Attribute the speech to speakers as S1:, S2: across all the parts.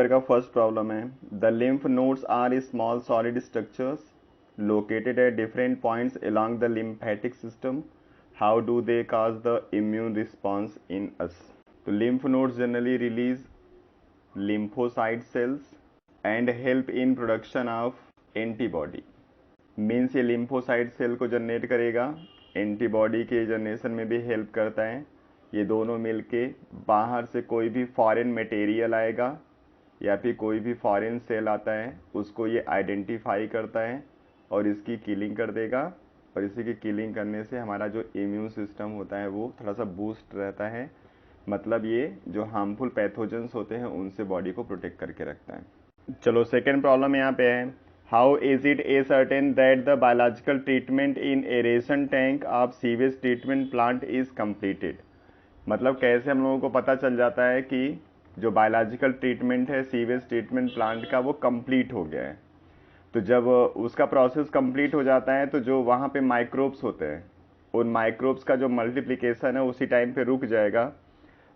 S1: Paper का first problem है, the lymph nodes are small solid structures located at different points along the lymphatic system. How do they cause the immune response in us? तो lymph nodes generally release lymphocyte cells and help in production of antibody. Means ये lymphocyte cell को generate करेगा, antibody के generation में भी help करता है। ये दोनों मिलके बाहर से कोई भी फॉरेन मटेरियल आएगा या फिर कोई भी फॉरेन सेल आता है, उसको ये आइडेंटिफाई करता है और इसकी किलिंग कर देगा, और इसी की किलिंग करने से हमारा जो इम्यून सिस्टम होता है वो थोड़ा सा बूस्ट रहता है। मतलब ये जो हार्मफुल पैथोजेंस होते हैं उनसे बॉडी को प्रोटेक्ट करके रखता है। चलो सेकेंड प्रॉब्लम यहाँ पे है, how is it a certain that the biological treatment in aeration tank of sewage treatment plant is completed. मतलब कैसे हम लोगों को पता चल जाता है कि जो बायोलॉजिकल ट्रीटमेंट है सीवेज ट्रीटमेंट प्लांट का वो कंप्लीट हो गया है। तो जब उसका प्रोसेस कंप्लीट हो जाता है तो जो वहाँ पे माइक्रोब्स होते हैं, उन माइक्रोब्स का जो मल्टीप्लिकेशन है उसी टाइम पे रुक जाएगा।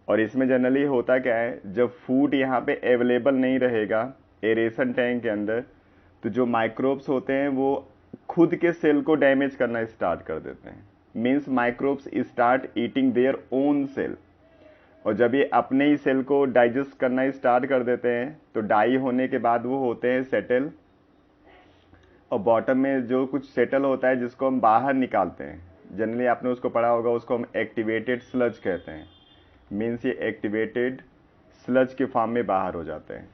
S1: और इसमें जनरली होता क्या है, जब फूड यहाँ पे अवेलेबल नहीं रहेगा एरेशन टैंक के अंदर, तो जो माइक्रोब्स होते हैं वो खुद के सेल को डैमेज करना स्टार्ट कर देते हैं। Means microbes start eating their own cell, और जब ये अपने ही सेल को डाइजेस्ट करना स्टार्ट कर देते हैं तो डाई होने के बाद वो होते हैं सेटल, और बॉटम में जो कुछ सेटल होता है जिसको हम बाहर निकालते हैं, जनरली आपने उसको पढ़ा होगा, उसको हम एक्टिवेटेड स्लज कहते हैं। मीन्स ये एक्टिवेटेड स्लज के फॉर्म में बाहर हो जाते हैं,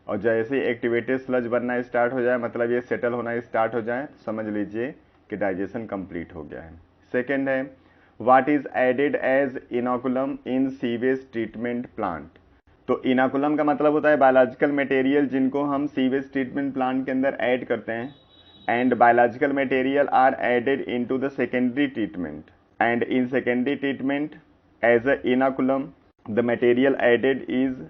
S1: और जैसे एक्टिवेटेड स्लज बनना स्टार्ट हो जाए, मतलब ये सेटल होना स्टार्ट हो जाए, तो समझ लीजिए कि डाइजेशन कंप्लीट हो गया है। सेकेंड है, what is added as inoculum in sewage treatment plant. तो इनाकुलम का मतलब होता है बायोलॉजिकल मटेरियल जिनको हम सीवेज ट्रीटमेंट प्लांट के अंदर ऐड करते हैं, and biological material are added into the secondary treatment, and in secondary treatment as a inoculum the material added is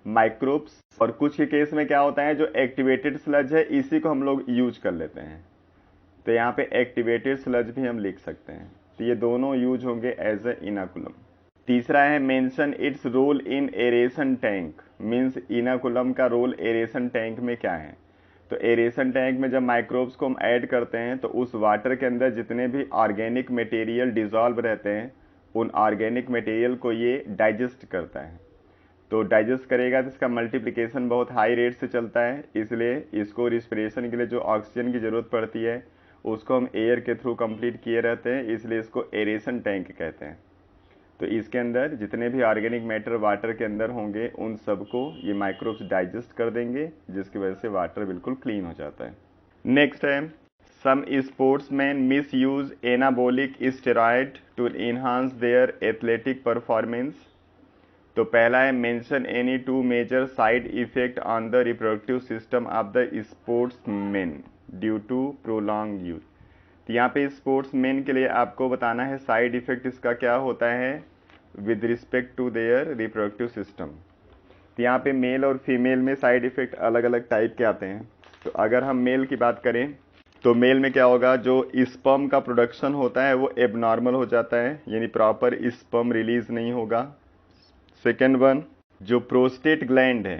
S1: microbes. और कुछ के केस में क्या होता है, जो एक्टिवेटेड स्लज है इसी को हम लोग यूज कर लेते हैं, तो यहाँ पे एक्टिवेटेड स्लज भी हम लिख सकते हैं। तो ये दोनों यूज होंगे एज अ इनाकुलम। तीसरा है, mention its role in aeration tank. Means inoculum का रोल एरेशन टैंक में क्या है। तो एरेशन टैंक में जब माइक्रोब्स को हम ऐड करते हैं तो उस वाटर के अंदर जितने भी ऑर्गेनिक मटेरियल डिजॉल्व रहते हैं, उन ऑर्गेनिक मटेरियल को ये डाइजेस्ट करता है। तो डाइजेस्ट करेगा तो इसका मल्टीप्लिकेशन बहुत हाई रेट से चलता है, इसलिए इसको रिस्पिरेशन के लिए जो ऑक्सीजन की ज़रूरत पड़ती है उसको हम एयर के थ्रू कंप्लीट किए रहते हैं, इसलिए इसको एरेशन टैंक कहते हैं। तो इसके अंदर जितने भी ऑर्गेनिक मैटर वाटर के अंदर होंगे उन सबको ये माइक्रोब्स डाइजेस्ट कर देंगे, जिसकी वजह से वाटर बिल्कुल क्लीन हो जाता है। नेक्स्ट है, some sportsman misuse anabolic steroid to enhance their athletic performance. तो पहला है, mention any two major side effect on the reproductive system of the sportsman due to prolong use. तो यहाँ पे स्पोर्ट्समैन के लिए आपको बताना है साइड इफेक्ट इसका क्या होता है with respect to their reproductive system. तो यहाँ पे मेल और फीमेल में साइड इफेक्ट अलग अलग टाइप के आते हैं। तो अगर हम मेल की बात करें तो मेल में क्या होगा, जो स्पर्म का प्रोडक्शन होता है वो एबनॉर्मल हो जाता है, यानी प्रॉपर स्पर्म रिलीज नहीं होगा। सेकेंड वन, जो प्रोस्टेट ग्लैंड है,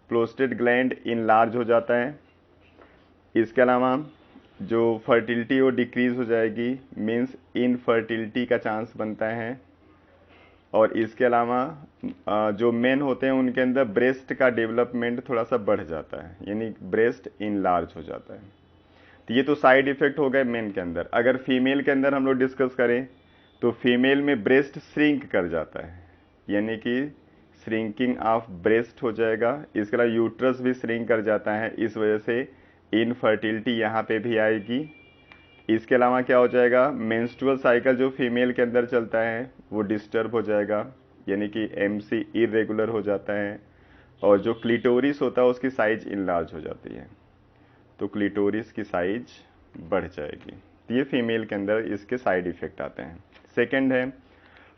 S1: प्रोस्टेट ग्लैंड इनलार्ज हो जाता है। इसके अलावा जो फर्टिलिटी वो डिक्रीज हो जाएगी, मीन्स इनफर्टिलिटी का चांस बनता है। और इसके अलावा जो मेन होते हैं उनके अंदर ब्रेस्ट का डेवलपमेंट थोड़ा सा बढ़ जाता है, यानी ब्रेस्ट इनलार्ज हो जाता है। तो ये तो साइड इफेक्ट हो गए मेन के अंदर। अगर फीमेल के अंदर हम लोग डिस्कस करें तो फीमेल में ब्रेस्ट श्रिंक कर जाता है, यानी कि श्रिंकिंग ऑफ ब्रेस्ट हो जाएगा। इसके अलावा यूट्रस भी श्रिंक कर जाता है, इस वजह से इनफर्टिलिटी यहाँ पे भी आएगी। इसके अलावा क्या हो जाएगा, मेंस्ट्रुअल साइकिल जो फीमेल के अंदर चलता है वो डिस्टर्ब हो जाएगा, यानी कि एमसी इरेगुलर हो जाता है। और जो क्लिटोरिस होता है उसकी साइज इनलार्ज हो जाती है, तो क्लिटोरिस की साइज बढ़ जाएगी। ये फीमेल के अंदर इसके साइड इफेक्ट आते हैं। सेकेंड है,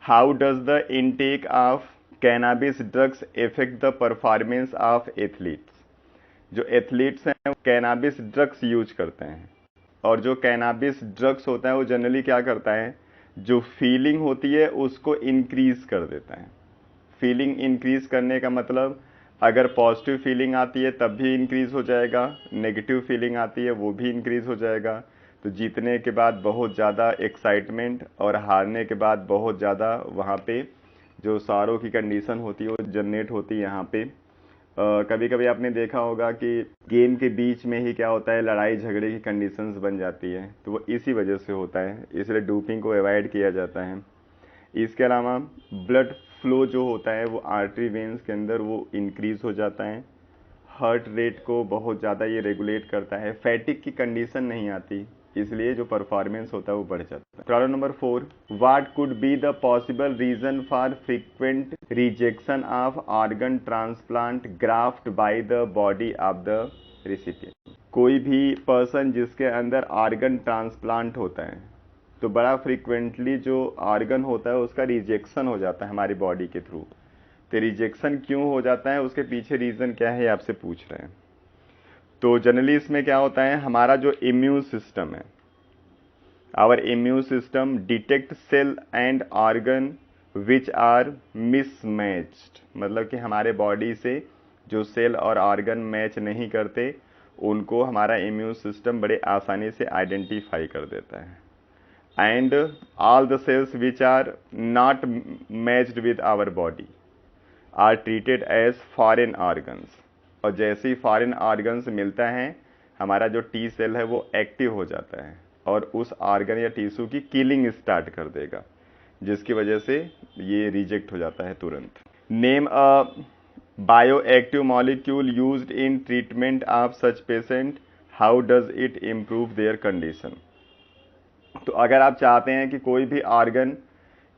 S1: how does the intake of cannabis drugs effect the performance of athletes. जो एथलीट्स हैं कैनाबिस ड्रग्स यूज करते हैं, और जो कैनाबिस ड्रग्स होता है वो जनरली क्या करता है, जो फीलिंग होती है उसको इंक्रीज कर देता है। फीलिंग इंक्रीज करने का मतलब अगर पॉजिटिव फीलिंग आती है तब भी इंक्रीज हो जाएगा, नेगेटिव फीलिंग आती है वो भी इंक्रीज हो जाएगा। तो जीतने के बाद बहुत ज़्यादा एक्साइटमेंट और हारने के बाद बहुत ज़्यादा वहाँ पे जो सारों की कंडीशन होती है वो जनरेट होती है यहाँ पे। कभी कभी आपने देखा होगा कि गेम के बीच में ही क्या होता है, लड़ाई झगड़े की कंडीशंस बन जाती है, तो वो इसी वजह से होता है, इसलिए डोपिंग को अवॉइड किया जाता है। इसके अलावा ब्लड फ्लो जो होता है वो आर्टरी वेन्स के अंदर वो इंक्रीज हो जाता है, हार्ट रेट को बहुत ज़्यादा ये रेगुलेट करता है, फैटिक की कंडीशन नहीं आती, इसलिए जो परफॉर्मेंस होता है वो बढ़ जाता है। Problem number 4, what could be the possible reason for frequent rejection of organ transplant graft by the body of the recipient. कोई भी पर्सन जिसके अंदर ऑर्गन ट्रांसप्लांट होता है तो बड़ा फ्रीक्वेंटली जो ऑर्गन होता है उसका रिजेक्शन हो जाता है हमारी बॉडी के थ्रू। तो रिजेक्शन क्यों हो जाता है, उसके पीछे रीजन क्या है, आपसे पूछ रहे हैं। तो जनरली इसमें क्या होता है, हमारा जो इम्यून सिस्टम है, our immune system detect cell and organ which are mismatched, मतलब कि हमारे बॉडी से जो सेल और ऑर्गन मैच नहीं करते उनको हमारा इम्यून सिस्टम बड़े आसानी से आइडेंटिफाई कर देता है। And all the cells which are not matched with our body are treated as foreign organs. और जैसे ही फॉरेन ऑर्गन्स मिलता है हमारा जो टी सेल है वो एक्टिव हो जाता है और उस ऑर्गन या टिश्यू की किलिंग स्टार्ट कर देगा, जिसकी वजह से ये रिजेक्ट हो जाता है तुरंत। Name a bio active molecule used in treatment of such patient, how does it improve their condition. तो अगर आप चाहते हैं कि कोई भी ऑर्गन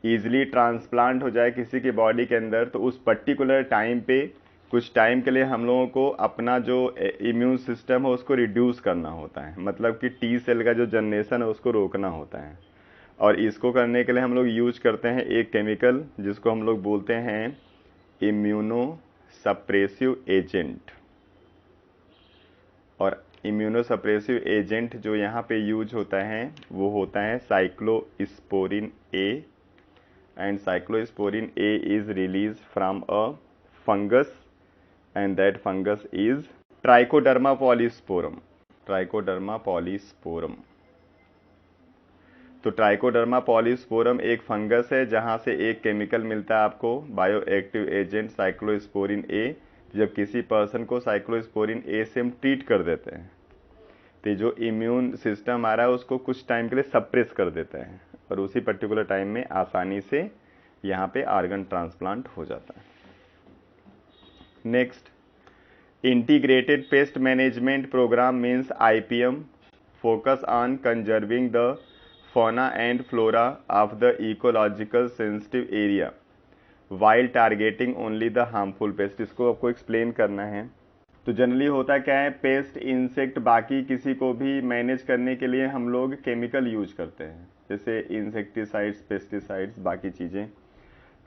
S1: ईजिली ट्रांसप्लांट हो जाए किसी की बॉडी के अंदर, तो उस पर्टिकुलर टाइम पे कुछ टाइम के लिए हम लोगों को अपना जो इम्यून सिस्टम है उसको रिड्यूस करना होता है, मतलब कि टी सेल का जो जनरेशन है उसको रोकना होता है। और इसको करने के लिए हम लोग यूज करते हैं एक केमिकल जिसको हम लोग बोलते हैं इम्यूनो सप्रेसिव एजेंट। और इम्यूनो सप्रेसिव एजेंट जो यहाँ पे यूज होता है वो होता है cyclosporin A, and cyclosporin A is released from a fungus and that fungus is Trichoderma polysporum. Trichoderma polysporum। तो ट्राइकोडर्मा पॉलीस्पोरम एक फंगस है जहां से एक केमिकल मिलता है आपको, बायो एक्टिव एजेंट साइक्लोस्पोरिन ए। जब किसी पर्सन को साइक्लोस्पोरिन ए से हम ट्रीट कर देते हैं तो जो इम्यून सिस्टम आ रहा है उसको कुछ टाइम के लिए सप्रेस कर देता है और उसी पर्टिकुलर टाइम में आसानी से यहाँ पे ऑर्गन ट्रांसप्लांट हो जाता है। Next, integrated pest management program means IPM focus on conserving the fauna and flora of the ecological sensitive area while targeting only the harmful pest। इसको आपको एक्सप्लेन करना है। तो जनरली होता क्या है, पेस्ट इंसेक्ट बाकी किसी को भी मैनेज करने के लिए हम लोग केमिकल यूज करते हैं, जैसे इंसेक्टिसाइड्स, पेस्टिसाइड्स, बाकी चीज़ें।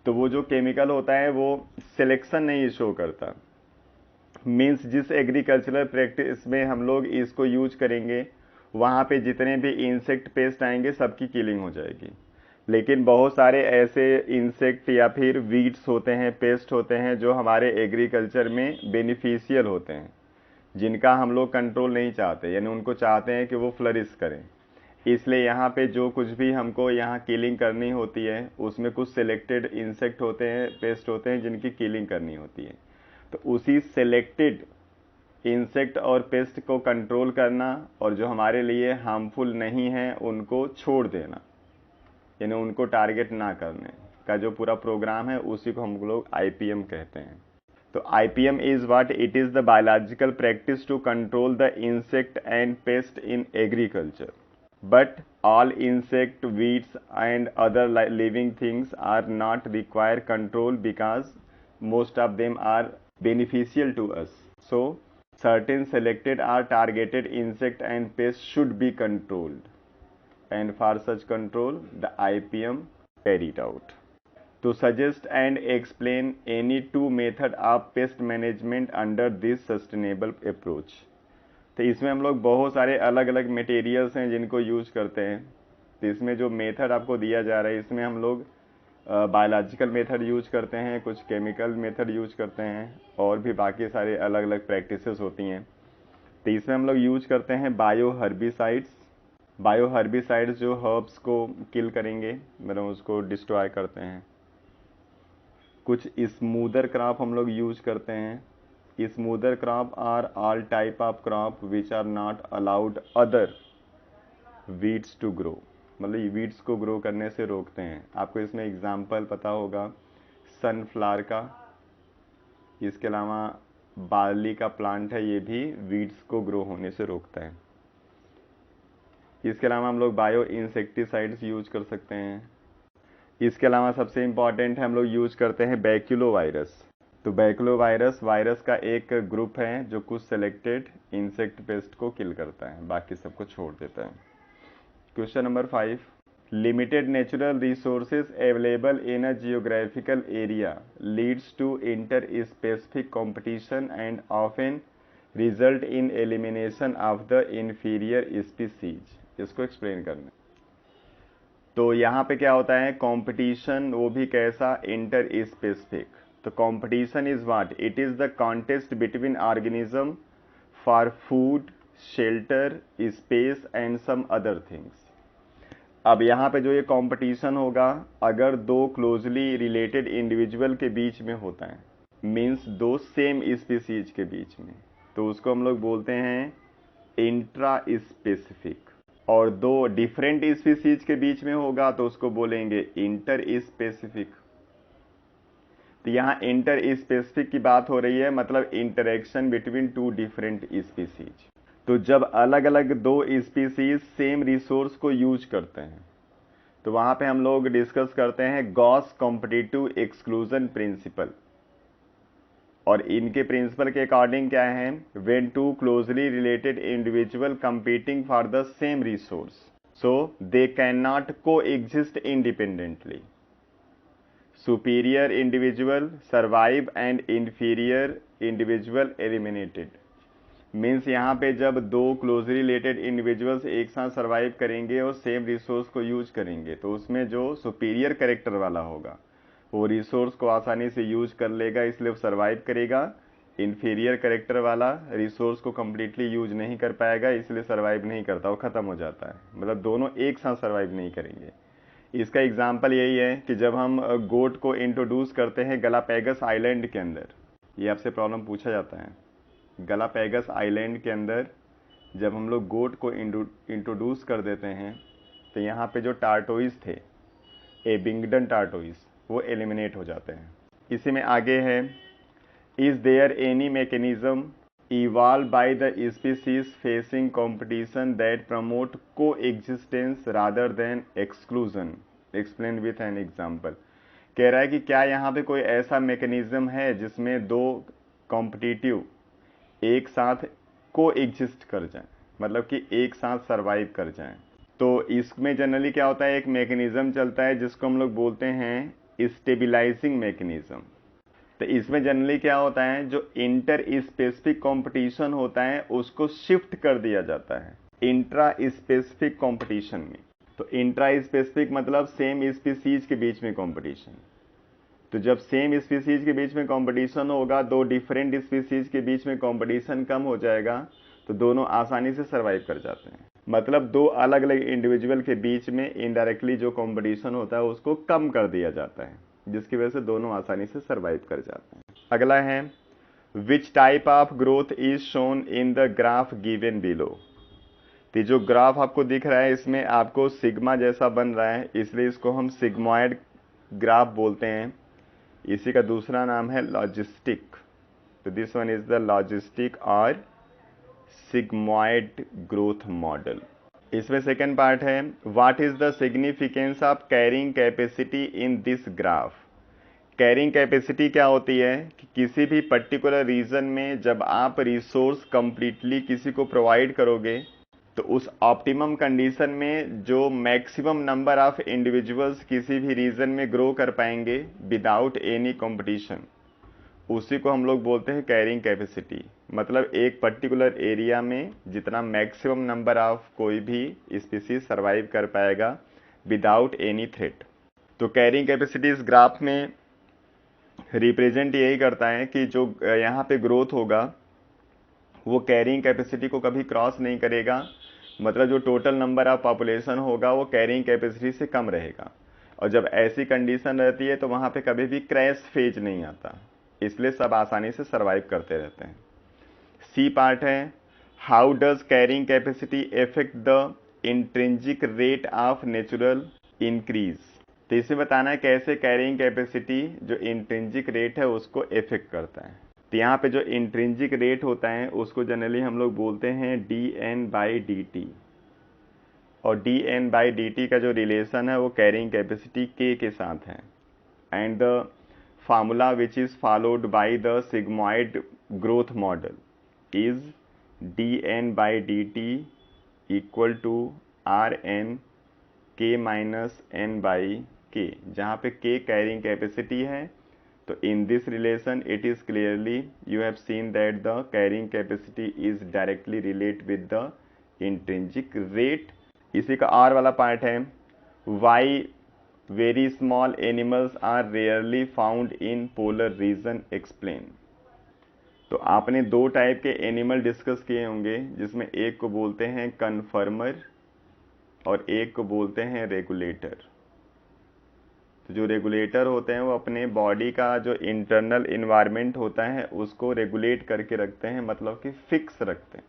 S1: तो वो जो केमिकल होता है वो सिलेक्शन नहीं शो करता, मीन्स जिस एग्रीकल्चरल प्रैक्टिस में हम लोग इसको यूज करेंगे वहाँ पे जितने भी इंसेक्ट पेस्ट आएंगे सबकी किलिंग हो जाएगी। लेकिन बहुत सारे ऐसे इंसेक्ट या फिर वीड्स होते हैं, पेस्ट होते हैं जो हमारे एग्रीकल्चर में बेनिफिशियल होते हैं, जिनका हम लोग कंट्रोल नहीं चाहते, यानी उनको चाहते हैं कि वो फ्लरिश करें। इसलिए यहाँ पे जो कुछ भी हमको यहाँ किलिंग करनी होती है उसमें कुछ सिलेक्टेड इंसेक्ट होते हैं, पेस्ट होते हैं जिनकी किलिंग करनी होती है। तो उसी सिलेक्टेड इंसेक्ट और पेस्ट को कंट्रोल करना और जो हमारे लिए हार्मफुल नहीं है उनको छोड़ देना, यानी उनको टारगेट ना करने का जो पूरा प्रोग्राम है उसी को हम लोग आईपीएम कहते हैं। तो IPM is what, it is the biological practice to control the insect and pest in agriculture, but all insect, weeds and other living things are not require control because most of them are beneficial to us. So certain selected or targeted insect and pests should be controlled, and for such control the IPM carried out. To suggest and explain any two method of pest management under this sustainable approach। तो इसमें हम लोग बहुत सारे अलग अलग materials हैं जिनको यूज करते हैं। तो इसमें जो मेथड आपको दिया जा रहा है इसमें हम लोग बायोलॉजिकल मेथड यूज करते हैं, कुछ केमिकल मेथड यूज करते हैं, और भी बाकी सारे अलग अलग प्रैक्टिसेस होती हैं। तो इसमें हम लोग यूज करते हैं बायो हर्बिसाइड्स। बायो हर्बिसाइड्स जो हर्ब्स को किल करेंगे, मतलब उसको डिस्ट्रॉय करते हैं। कुछ स्मूदर क्रॉप हम लोग यूज करते हैं। Smoother crop are all type of crop which are not allowed other weeds to grow, मतलब वीड्स को ग्रो करने से रोकते हैं। आपको इसमें एग्जाम्पल पता होगा सनफ्लावर का। इसके अलावा बार्ली का प्लांट है, ये भी वीड्स को ग्रो होने से रोकता है। इसके अलावा हम लोग बायो इंसेक्टिसाइड्स यूज कर सकते हैं। इसके अलावा सबसे इम्पॉर्टेंट है हम लोग यूज करते हैं बैक्यूलो वायरस। तो बैक्यूलो वायरस का एक ग्रुप है जो कुछ सेलेक्टेड इंसेक्ट पेस्ट को किल करता है, बाकी सबको छोड़ देता है। Question number 5, limited natural resources available in a geographical area leads to inter specific competition and often result in elimination of the inferior species. इसको एक्सप्लेन करना। तो यहाँ पे क्या होता है, कंपटीशन, वो भी कैसा, इंटर स्पेसिफिक। तो competition is what, it is the contest between organism for food, shelter, space and some other things. अब यहाँ पे जो ये कंपटीशन होगा, अगर दो क्लोजली रिलेटेड इंडिविजुअल के बीच में होता है, मीन्स दो सेम स्पीसीज के बीच में, तो उसको हम लोग बोलते हैं इंट्रा स्पेसिफिक। और दो डिफरेंट स्पीसीज के बीच में होगा तो उसको बोलेंगे इंटर स्पेसिफिक। तो यहाँ इंटर स्पेसिफिक की बात हो रही है, मतलब interaction between two different species. तो जब अलग अलग दो स्पीसीज सेम रिसोर्स को यूज करते हैं, तो वहां पे हम लोग डिस्कस करते हैं गॉस कॉम्पिटिटिव एक्सक्लूजन प्रिंसिपल। और इनके प्रिंसिपल के अकॉर्डिंग क्या है, when two closely related individual competing for the same resource, so they can not coexist independently. Superior individual survive and inferior individual eliminated. Means यहाँ पे जब दो closely related individuals एक साथ सर्वाइव करेंगे और सेम रिसोर्स को use करेंगे, तो उसमें जो सुपीरियर कैरेक्टर वाला होगा वो रिसोर्स को आसानी से यूज कर लेगा, इसलिए वो सर्वाइव करेगा। इंफीरियर कैरेक्टर वाला रिसोर्स को कंप्लीटली यूज नहीं कर पाएगा, इसलिए सर्वाइव नहीं करता, वो खत्म हो जाता है। मतलब दोनों एक साथ सर्वाइव नहीं करेंगे। इसका एग्जाम्पल यही है कि जब हम गोट को इंट्रोड्यूस करते हैं गलापैगस आइलैंड के अंदर, ये आपसे प्रॉब्लम पूछा जाता है। गलापैगस आइलैंड के अंदर जब हम लोग गोट को इंट्रोड्यूस कर देते हैं, तो यहाँ पे जो टार्टोइस थे, एबिंगडन टार्टोइस, वो एलिमिनेट हो जाते हैं। इसी में आगे है, is there any mechanism evolve by the species facing competition that promote coexistence rather than exclusion, explain with an example. कह रहा है कि क्या यहाँ पे कोई ऐसा मैकेनिज्म है जिसमें दो कॉम्पिटिटिव एक साथ को एग्जिस्ट कर जाए, मतलब कि एक साथ सरवाइव कर जाए। तो इसमें जनरली क्या होता है, एक मैकेनिज्म चलता है जिसको हम लोग बोलते हैं स्टेबिलाइजिंग मैकेनिज्म। तो इसमें जनरली क्या होता है, जो इंटर स्पेसिफिक कंपटीशन होता है उसको शिफ्ट कर दिया जाता है इंट्रा स्पेसिफिक कंपटीशन में। तो इंट्रा स्पेसिफिक मतलब सेम स्पीसीज के बीच में कंपटीशन। तो जब सेम स्पीसीज के बीच में कंपटीशन होगा, दो डिफरेंट स्पीसीज के बीच में कंपटीशन कम हो जाएगा, तो दोनों आसानी से सर्वाइव कर जाते हैं। मतलब दो अलग अलग इंडिविजुअल के बीच में इनडायरेक्टली जो कंपटीशन होता है उसको कम कर दिया जाता है, जिसकी वजह से दोनों आसानी से सर्वाइव कर जाते हैं। अगला है, which type of growth is shown in the graph given below. तो जो ग्राफ आपको दिख रहा है इसमें आपको सिग्मा जैसा बन रहा है, इसलिए इसको हम सिग्मॉइड ग्राफ बोलते हैं। इसी का दूसरा नाम है लॉजिस्टिक। तो this one is the logistic और सिग्मॉइड ग्रोथ मॉडल। इसमें सेकेंड पार्ट है, what is the significance of carrying capacity in this graph. Carrying capacity क्या होती है कि किसी भी पर्टिकुलर रीजन में जब आप रिसोर्स कंप्लीटली किसी को प्रोवाइड करोगे, तो उस ऑप्टिमम कंडीशन में जो मैक्सिमम नंबर ऑफ इंडिविजुअल्स किसी भी रीजन में ग्रो कर पाएंगे विदाउट एनी कंपटीशन, उसी को हम लोग बोलते हैं कैरिंग कैपेसिटी। मतलब एक पर्टिकुलर एरिया में जितना मैक्सिमम नंबर ऑफ कोई भी स्पीसीज सर्वाइव कर पाएगा विदाउट एनी थ्रेट। तो कैरिंग कैपेसिटी इस ग्राफ में रिप्रेजेंट यही करता है कि जो यहाँ पे ग्रोथ होगा वो कैरिंग कैपेसिटी को कभी क्रॉस नहीं करेगा, मतलब जो टोटल नंबर ऑफ पॉपुलेशन होगा वो कैरिंग कैपेसिटी से कम रहेगा। और जब ऐसी कंडीशन रहती है तो वहां पे कभी भी क्रैश फेज नहीं आता, इसलिए सब आसानी से सरवाइव करते रहते हैं। सी पार्ट है, how does carrying capacity effect the intrinsic rate of natural increase. तो इसे बताना है कैसे कैरिंग कैपेसिटी जो इंट्रिंसिक रेट है उसको इफेक्ट करता है। तो यहाँ पे जो इंट्रिंसिक रेट होता है उसको जनरली हम लोग बोलते हैं dN/dt, और dN/dt का जो रिलेशन है वो कैरिंग कैपेसिटी k के साथ है। And the formula which is followed by the sigmoid growth model is dN/dt equal to Rn k minus n/k, जहाँ पे k कैरिंग कैपेसिटी है। तो in this relation it is clearly you have seen that the carrying capacity is directly related with the intrinsic rate। इसी का R वाला part है, why very small animals are rarely found in polar region explain। तो आपने दो type के animal discuss किए होंगे, जिसमें एक को बोलते हैं कन्फर्मर और एक को बोलते हैं रेगुलेटर। तो जो रेगुलेटर होते हैं वो अपने बॉडी का जो इंटरनल इन्वायरमेंट होता है उसको रेगुलेट करके रखते हैं, मतलब कि फिक्स रखते हैं।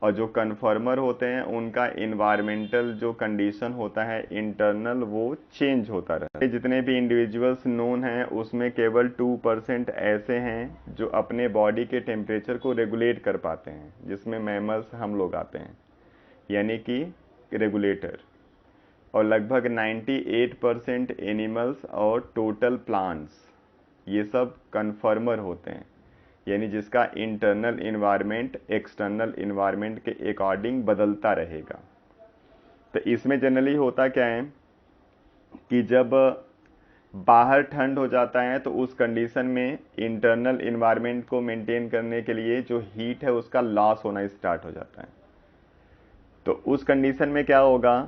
S1: और जो कन्फर्मर होते हैं उनका इन्वायरमेंटल जो कंडीशन होता है इंटरनल वो चेंज होता रहता है। जितने भी इंडिविजुअल्स नोन हैं उसमें केवल 2% ऐसे हैं जो अपने बॉडी के टेम्परेचर को रेगुलेट कर पाते हैं, जिसमें मैमल्स हम लोग आते हैं, यानी कि रेगुलेटर। और लगभग 98% एनिमल्स और टोटल प्लांट्स ये सब कन्फर्मर होते हैं, यानी जिसका इंटरनल इन्वायरमेंट एक्सटर्नल इन्वायरमेंट के अकॉर्डिंग बदलता रहेगा। तो इसमें जनरली होता क्या है कि जब बाहर ठंड हो जाता है तो उस कंडीशन में इंटरनल इन्वायरमेंट को मेंटेन करने के लिए जो हीट है उसका लॉस होना स्टार्ट हो जाता है। तो उस कंडीशन में क्या होगा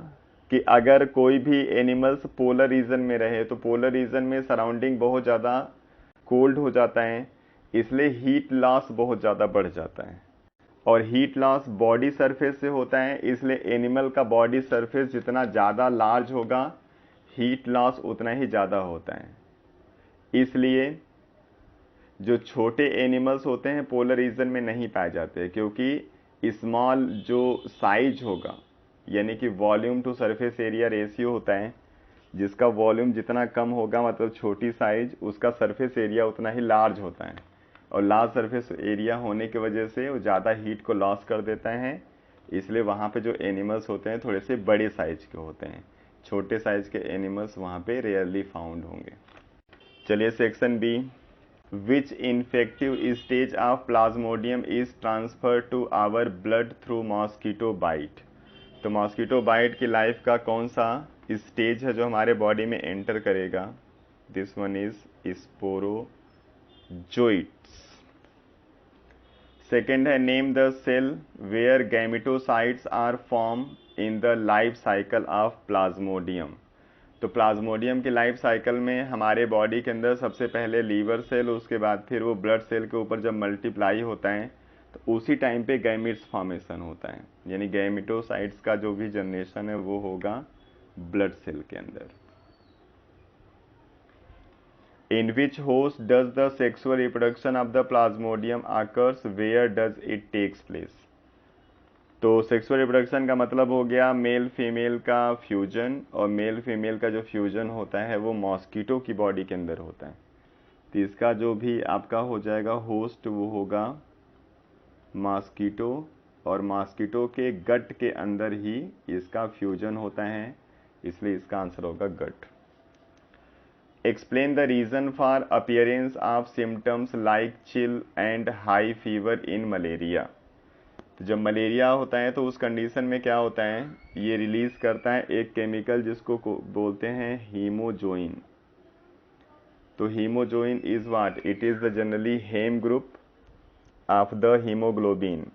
S1: कि अगर कोई भी एनिमल्स पोलर रीजन में रहे तो पोलर रीजन में सराउंडिंग बहुत ज़्यादा कोल्ड हो जाता है, इसलिए हीट लॉस बहुत ज़्यादा बढ़ जाता है। और हीट लॉस बॉडी सरफेस से होता है, इसलिए एनिमल का बॉडी सरफेस जितना ज़्यादा लार्ज होगा हीट लॉस उतना ही ज़्यादा होता है। इसलिए जो छोटे एनिमल्स होते हैं पोलर रीजन में नहीं पाए जाते, क्योंकि स्मॉल जो साइज होगा यानी कि volume to surface area ratio होता है, जिसका वॉल्यूम जितना कम होगा मतलब छोटी साइज, उसका सरफेस एरिया उतना ही लार्ज होता है। और लार्ज सरफेस एरिया होने की वजह से वो ज़्यादा हीट को लॉस कर देता है, इसलिए वहाँ पे जो एनिमल्स होते हैं थोड़े से बड़े साइज के होते हैं। छोटे साइज के एनिमल्स वहाँ पे रेयरली फाउंड होंगे। चलिए section B, which infective stage of plasmodium is transfer to our blood through mosquito bite. तो मॉस्किटो बाइट की लाइफ का कौन सा स्टेज है जो हमारे बॉडी में एंटर करेगा? This one is sporozoites. Second है, name the cell where gametocytes are form in the life cycle of plasmodium. तो प्लाज्मोडियम की लाइफ साइकिल में हमारे बॉडी के अंदर सबसे पहले लीवर सेल, उसके बाद फिर वो ब्लड सेल के ऊपर जब मल्टीप्लाई होता है तो उसी टाइम पे गैमिट्स फॉर्मेशन होता है, यानी गैमेटोसाइट्स का जो भी जनरेशन है वो होगा ब्लड सेल के अंदर। In which host does the sexual reproduction of the plasmodium occurs? Where does it takes place? तो सेक्सुअल रिप्रोडक्शन का मतलब हो गया मेल फीमेल का फ्यूजन, और मेल फीमेल का जो फ्यूजन होता है वो मॉस्किटो की बॉडी के अंदर होता है। तो इसका जो भी आपका हो जाएगा होस्ट वो होगा मॉस्किटो, और मॉस्किटो के गट के अंदर ही इसका फ्यूजन होता है, इसलिए इसका आंसर होगा गट। Explain the reason for appearance of symptoms like chill and high fever in malaria। तो जब मलेरिया होता है तो उस कंडीशन में क्या होता है, ये रिलीज करता है एक केमिकल जिसको बोलते हैं हीमोजोइन। तो hemozoin is what? It is the generally heme group of the hemoglobin.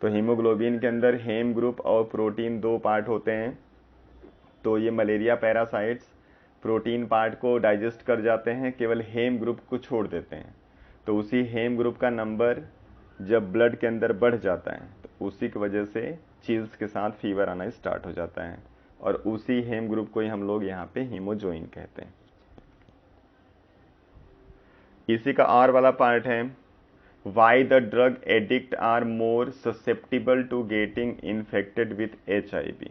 S1: तो हीमोग्लोबिन के अंदर हेम ग्रुप और प्रोटीन दो पार्ट होते हैं। तो ये मलेरिया पैरासाइट्स प्रोटीन पार्ट को डाइजेस्ट कर जाते हैं, केवल हेम ग्रुप को छोड़ देते हैं। तो उसी हेम ग्रुप का नंबर जब ब्लड के अंदर बढ़ जाता है तो उसी की वजह से चिल्स के साथ फीवर आना स्टार्ट हो जाता है, और उसी हेम ग्रुप को ही हम लोग यहाँ पे हीमोजोइन कहते हैं। इसी का और वाला पार्ट है, why the drug addict are more susceptible to getting infected with HIV।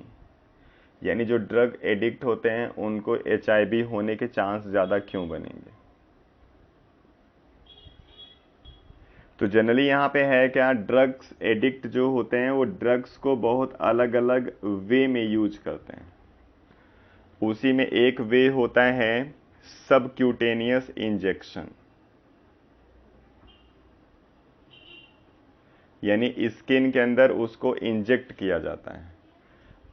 S1: यानी जो ड्रग एडिक्ट होते हैं उनको HIV होने के चांस ज्यादा क्यों बनेंगे? तो जनरली यहाँ पे है क्या, ड्रग्स एडिक्ट जो होते हैं वो ड्रग्स को बहुत अलग अलग वे में यूज करते हैं। उसी में एक वे होता है सबक्यूटेनियस इंजेक्शन, यानी स्किन के अंदर उसको इंजेक्ट किया जाता है।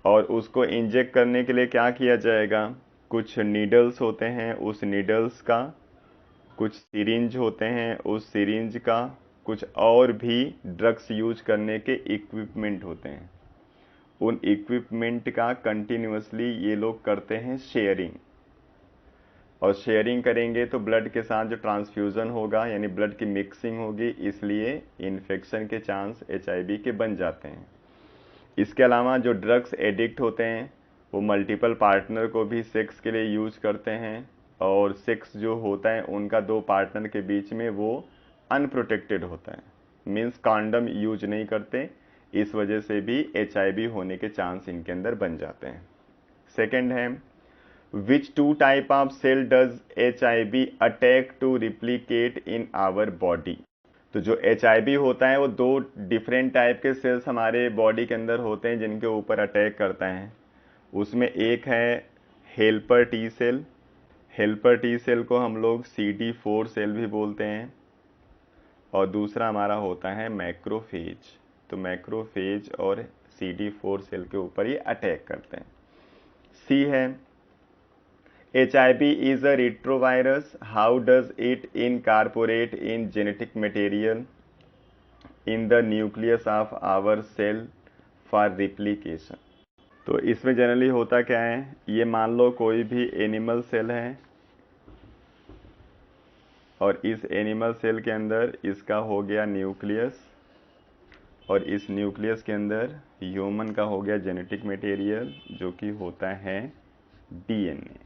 S1: और उसको इंजेक्ट करने के लिए क्या किया जाएगा, कुछ नीडल्स होते हैं, उस नीडल्स का, कुछ सिरिंज होते हैं, उस सिरिंज का, कुछ और भी ड्रग्स यूज करने के इक्विपमेंट होते हैं। उन इक्विपमेंट का कंटिन्यूअसली ये लोग करते हैं शेयरिंग, और शेयरिंग करेंगे तो ब्लड के साथ जो ट्रांसफ्यूजन होगा यानी ब्लड की मिक्सिंग होगी, इसलिए इन्फेक्शन के चांस HIV के बन जाते हैं। इसके अलावा जो ड्रग्स एडिक्ट होते हैं वो मल्टीपल पार्टनर को भी सेक्स के लिए यूज करते हैं, और सेक्स जो होता है उनका दो पार्टनर के बीच में वो अनप्रोटेक्टेड होता है, मीन्स कॉन्डम यूज नहीं करते, इस वजह से भी HIV होने के चांस इनके अंदर बन जाते हैं। सेकेंड है, which two type of cell does HIV attack to replicate in our body. तो जो HIV होता है वो दो डिफरेंट टाइप के सेल्स हमारे बॉडी के अंदर होते हैं जिनके ऊपर अटैक करता है। उसमें एक है helper T cell, helper T cell को हम लोग CD4 सेल भी बोलते हैं, और दूसरा हमारा होता है मैक्रोफेज। तो मैक्रोफेज और CD4 सेल के ऊपर ये अटैक करते हैं। सी है, HIV is a retrovirus. How does it incorporate in genetic material in the nucleus of our cell for replication? तो इसमें जनरली होता क्या है, ये मान लो कोई भी एनिमल सेल है, और इस एनिमल सेल के अंदर इसका हो गया न्यूक्लियस, और इस न्यूक्लियस के अंदर ह्यूमन का हो गया जेनेटिक मटेरियल जो कि होता है DNA।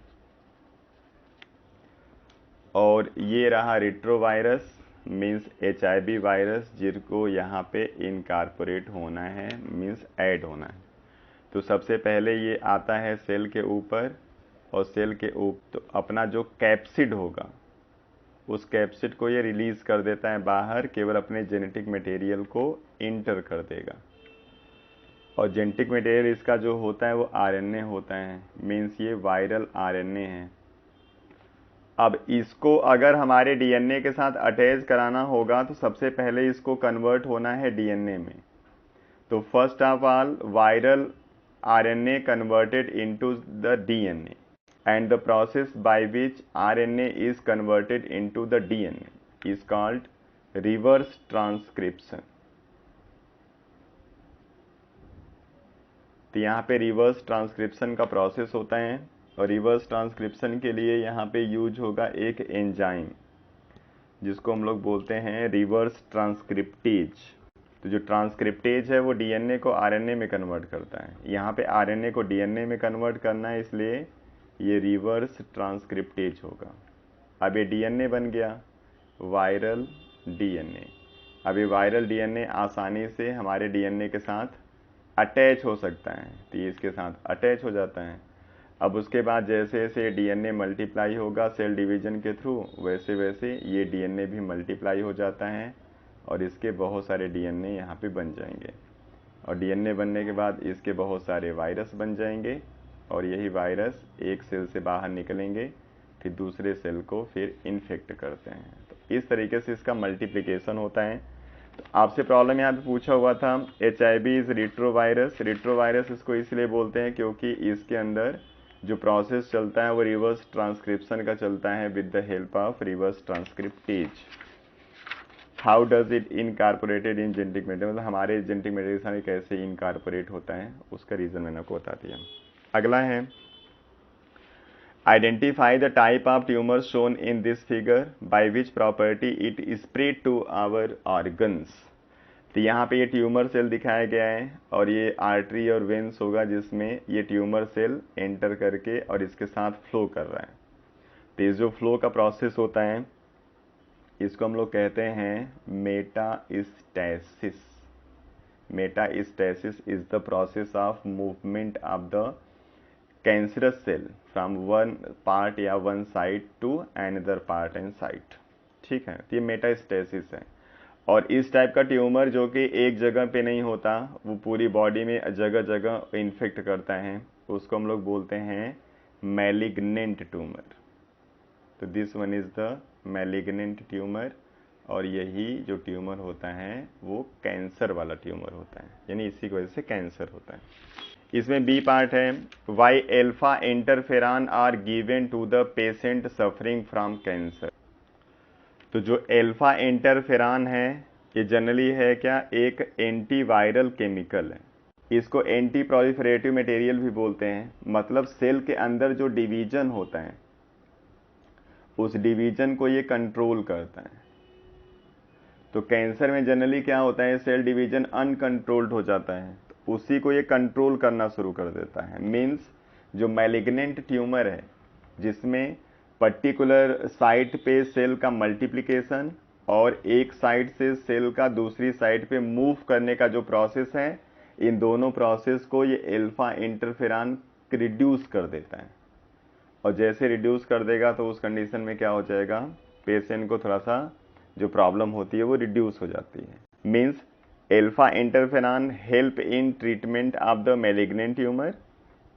S1: और ये रहा रिट्रोवायरस, मीन्स HIV वायरस, जिनको यहाँ पे इनकारपोरेट होना है, मीन्स ऐड होना है। तो सबसे पहले ये आता है सेल के ऊपर, और सेल के ऊपर तो अपना जो कैप्सिड होगा उस कैप्सिड को ये रिलीज कर देता है बाहर, केवल अपने जेनेटिक मटेरियल को इंटर कर देगा। और जेनेटिक मटेरियल इसका जो होता है वो RNA होता है, मीन्स ये वायरल RNA है। अब इसको अगर हमारे DNA के साथ अटैच कराना होगा तो सबसे पहले इसको कन्वर्ट होना है DNA में। तो first of all viral RNA converted into the DNA, and the process by which RNA is converted into the DNA is called reverse transcription। तो यहाँ पे रिवर्स ट्रांसक्रिप्शन का प्रोसेस होता है, और रिवर्स ट्रांसक्रिप्शन के लिए यहाँ पे यूज होगा एक एंजाइम जिसको हम लोग बोलते हैं रिवर्स ट्रांसक्रिप्टेज। तो जो ट्रांसक्रिप्टेज है वो DNA को RNA में कन्वर्ट करता है। यहाँ पे RNA को DNA में कन्वर्ट करना है, इसलिए ये रिवर्स ट्रांसक्रिप्टेज होगा। अब ये DNA बन गया वायरल DNA। अब ये वायरल DNA आसानी से हमारे DNA के साथ अटैच हो सकता है, तो ये इसके साथ अटैच हो जाता है। अब उसके बाद जैसे जैसे DNA मल्टीप्लाई होगा सेल डिवीजन के थ्रू, वैसे वैसे ये DNA भी मल्टीप्लाई हो जाता है, और इसके बहुत सारे DNA यहाँ पे बन जाएंगे, और DNA बनने के बाद इसके बहुत सारे वायरस बन जाएंगे, और यही वायरस एक सेल से बाहर निकलेंगे, फिर दूसरे सेल को फिर इन्फेक्ट करते हैं। तो इस तरीके से इसका मल्टीप्लिकेशन होता है। तो आपसे प्रॉब्लम यहाँ पे पूछा हुआ था HIV इज रिट्रोवायरस। रिट्रोवायरस इसको इसलिए बोलते हैं क्योंकि इसके अंदर जो प्रोसेस चलता है वो रिवर्स ट्रांसक्रिप्शन का चलता है with the help of reverse transcriptase. How does it incorporated in genetic material, मतलब हमारे जेनेटिक मटेरियल में कैसे इनकारपोरेट होता है उसका रीजन मैंने आपको बता दिया। अगला है Identify the type of tumor shown in this figure by which property it spread to our organs. तो यहाँ पे ये ट्यूमर सेल दिखाया गया है और ये आर्टरी और वेन्स होगा जिसमें ये ट्यूमर सेल एंटर करके और इसके साथ फ्लो कर रहा है। तो ये जो फ्लो का प्रोसेस होता है इसको हम लोग कहते हैं metastasis. Metastasis is the process of movement of the cancerous cell from one part या one side to another part and site. ठीक है, तो ये मेटास्टेसिस है। और इस टाइप का ट्यूमर जो कि एक जगह पे नहीं होता, वो पूरी बॉडी में जगह जगह इन्फेक्ट करता है, उसको हम लोग बोलते हैं मैलिग्नेंट ट्यूमर। तो this one is the malignant tumour और यही जो ट्यूमर होता है वो कैंसर वाला ट्यूमर होता है, यानी इसी की वजह से कैंसर होता है। इसमें बी पार्ट है, why alpha interferon are given to the patient suffering from cancer. तो जो एल्फा इंटरफेरॉन है ये जनरली है क्या, एक एंटीवायरल केमिकल है। इसको एंटी प्रोलिफरेटिव मटेरियल भी बोलते हैं। मतलब सेल के अंदर जो डिवीजन होता है उस डिवीजन को ये कंट्रोल करता है। तो कैंसर में जनरली क्या होता है, सेल डिवीजन अनकंट्रोल्ड हो जाता है, तो उसी को ये कंट्रोल करना शुरू कर देता है। मीन्स जो मैलिग्नेंट ट्यूमर है जिसमें पर्टिकुलर साइट पे सेल का मल्टीप्लिकेशन और एक साइड से सेल का दूसरी साइड पे मूव करने का जो प्रोसेस है, इन दोनों प्रोसेस को ये एल्फा इंटरफेरॉन रिड्यूस कर देता है। और जैसे रिड्यूस कर देगा तो उस कंडीशन में क्या हो जाएगा, पेशेंट को थोड़ा सा जो प्रॉब्लम होती है वो रिड्यूस हो जाती है। Means alpha interferon help in treatment of the malignant tumour.